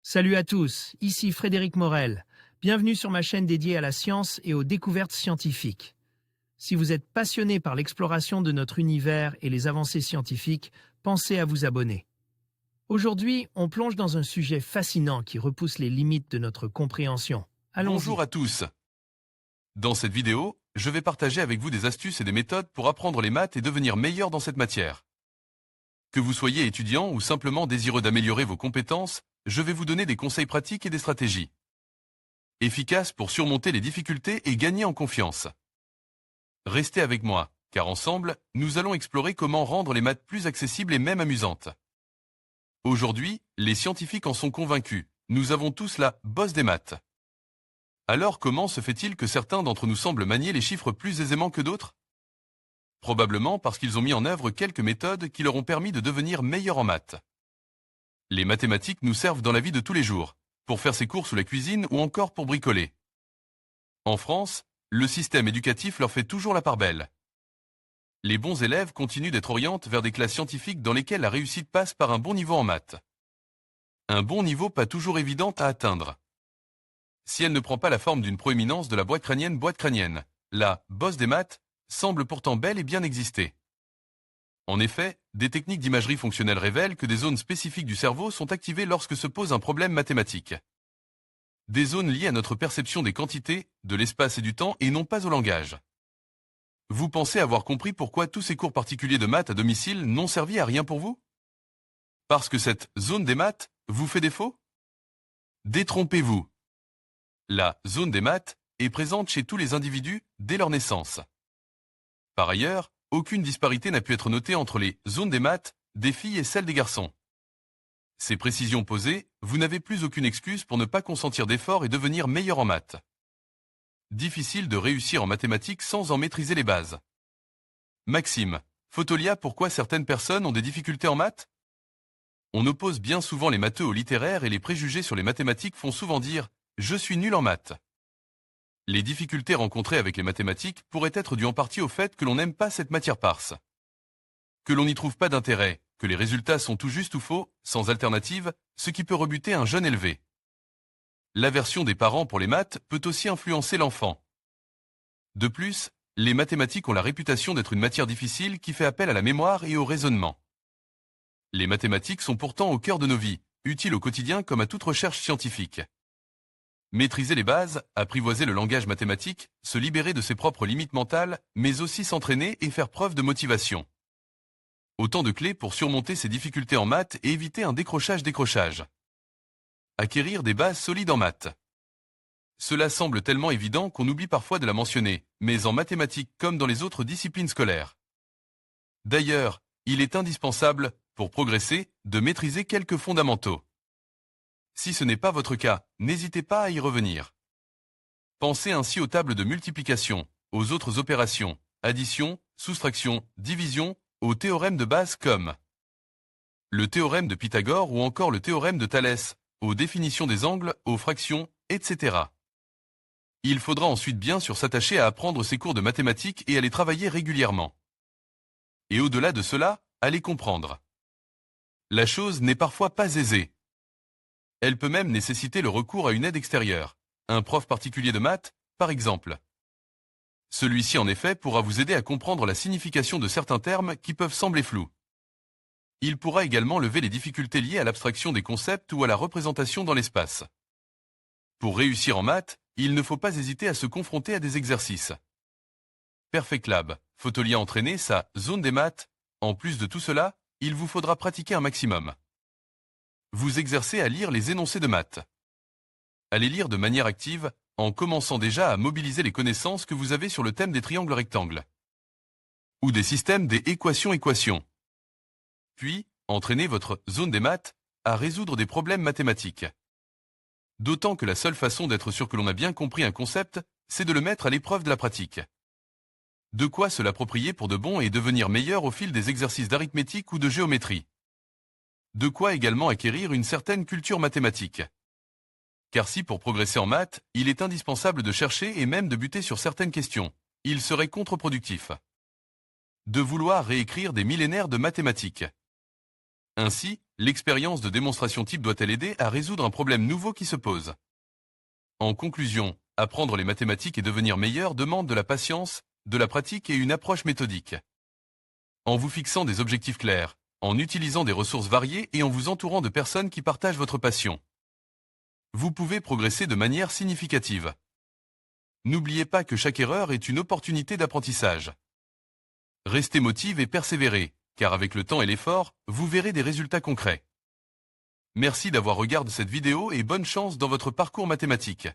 Salut à tous, ici Frédéric Morel. Bienvenue sur ma chaîne dédiée à la science et aux découvertes scientifiques. Si vous êtes passionné par l'exploration de notre univers et les avancées scientifiques, pensez à vous abonner. Aujourd'hui, on plonge dans un sujet fascinant qui repousse les limites de notre compréhension. Bonjour Allons-y. à tous. Dans cette vidéo, je vais partager avec vous des astuces et des méthodes pour apprendre les maths et devenir meilleur dans cette matière. Que vous soyez étudiant ou simplement désireux d'améliorer vos compétences, je vais vous donner des conseils pratiques et des stratégies efficaces pour surmonter les difficultés et gagner en confiance. Restez avec moi, car ensemble, nous allons explorer comment rendre les maths plus accessibles et même amusantes. Aujourd'hui, les scientifiques en sont convaincus. Nous avons tous la bosse des maths. Alors comment se fait-il que certains d'entre nous semblent manier les chiffres plus aisément que d'autres? Probablement parce qu'ils ont mis en œuvre quelques méthodes qui leur ont permis de devenir meilleurs en maths. Les mathématiques nous servent dans la vie de tous les jours, pour faire ses courses ou la cuisine ou encore pour bricoler. En France, le système éducatif leur fait toujours la part belle. Les bons élèves continuent d'être orientés vers des classes scientifiques dans lesquelles la réussite passe par un bon niveau en maths. Un bon niveau pas toujours évident à atteindre. Si elle ne prend pas la forme d'une proéminence de la boîte crânienne, la bosse des maths semble pourtant bel et bien exister. En effet, des techniques d'imagerie fonctionnelle révèlent que des zones spécifiques du cerveau sont activées lorsque se pose un problème mathématique. Des zones liées à notre perception des quantités, de l'espace et du temps et non pas au langage. Vous pensez avoir compris pourquoi tous ces cours particuliers de maths à domicile n'ont servi à rien pour vous? Parce que cette zone des maths vous fait défaut? Détrompez-vous. La zone des maths est présente chez tous les individus dès leur naissance. Par ailleurs, aucune disparité n'a pu être notée entre les zones des maths des filles et celles des garçons. Ces précisions posées, vous n'avez plus aucune excuse pour ne pas consentir d'efforts et devenir meilleur en maths. Difficile de réussir en mathématiques sans en maîtriser les bases. Maxime, Photolia, pourquoi certaines personnes ont des difficultés en maths? On oppose bien souvent les matheux aux littéraires et les préjugés sur les mathématiques font souvent dire « je suis nul en maths ». Les difficultés rencontrées avec les mathématiques pourraient être dues en partie au fait que l'on n'aime pas cette matière parse. Que l'on n'y trouve pas d'intérêt, que les résultats sont tout juste ou faux, sans alternative, ce qui peut rebuter un jeune élevé. L'aversion des parents pour les maths peut aussi influencer l'enfant. De plus, les mathématiques ont la réputation d'être une matière difficile qui fait appel à la mémoire et au raisonnement. Les mathématiques sont pourtant au cœur de nos vies, utiles au quotidien comme à toute recherche scientifique. Maîtriser les bases, apprivoiser le langage mathématique, se libérer de ses propres limites mentales, mais aussi s'entraîner et faire preuve de motivation. Autant de clés pour surmonter ces difficultés en maths et éviter un décrochage. Acquérir des bases solides en maths. Cela semble tellement évident qu'on oublie parfois de la mentionner, mais en mathématiques comme dans les autres disciplines scolaires. D'ailleurs, il est indispensable, pour progresser, de maîtriser quelques fondamentaux. Si ce n'est pas votre cas, n'hésitez pas à y revenir. Pensez ainsi aux tables de multiplication, aux autres opérations, addition, soustraction, division, aux théorèmes de base comme le théorème de Pythagore ou encore le théorème de Thalès, aux définitions des angles, aux fractions, etc. Il faudra ensuite bien sûr s'attacher à apprendre ces cours de mathématiques et à les travailler régulièrement. Et au-delà de cela, à les comprendre. La chose n'est parfois pas aisée. Elle peut même nécessiter le recours à une aide extérieure, un prof particulier de maths, par exemple. Celui-ci en effet pourra vous aider à comprendre la signification de certains termes qui peuvent sembler flous. Il pourra également lever les difficultés liées à l'abstraction des concepts ou à la représentation dans l'espace. Pour réussir en maths, il ne faut pas hésiter à se confronter à des exercices. Perfect Lab, Photolia entraîner sa zone des maths. En plus de tout cela, il vous faudra pratiquer un maximum. Vous exercez à lire les énoncés de maths. À les lire de manière active, en commençant déjà à mobiliser les connaissances que vous avez sur le thème des triangles rectangles. Ou des systèmes des équations. Puis, entraînez votre zone des maths à résoudre des problèmes mathématiques. D'autant que la seule façon d'être sûr que l'on a bien compris un concept, c'est de le mettre à l'épreuve de la pratique. De quoi se l'approprier pour de bon et devenir meilleur au fil des exercices d'arithmétique ou de géométrie. De quoi également acquérir une certaine culture mathématique. Car si pour progresser en maths, il est indispensable de chercher et même de buter sur certaines questions, il serait contre-productif de vouloir réécrire des millénaires de mathématiques. Ainsi, L'expérience de démonstration type doit-elle aider à résoudre un problème nouveau qui se pose? En conclusion, apprendre les mathématiques et devenir meilleur demande de la patience, de la pratique et une approche méthodique. En vous fixant des objectifs clairs, en utilisant des ressources variées et en vous entourant de personnes qui partagent votre passion, vous pouvez progresser de manière significative. N'oubliez pas que chaque erreur est une opportunité d'apprentissage. Restez motivé et persévérez, car avec le temps et l'effort, vous verrez des résultats concrets. Merci d'avoir regardé cette vidéo et bonne chance dans votre parcours mathématique.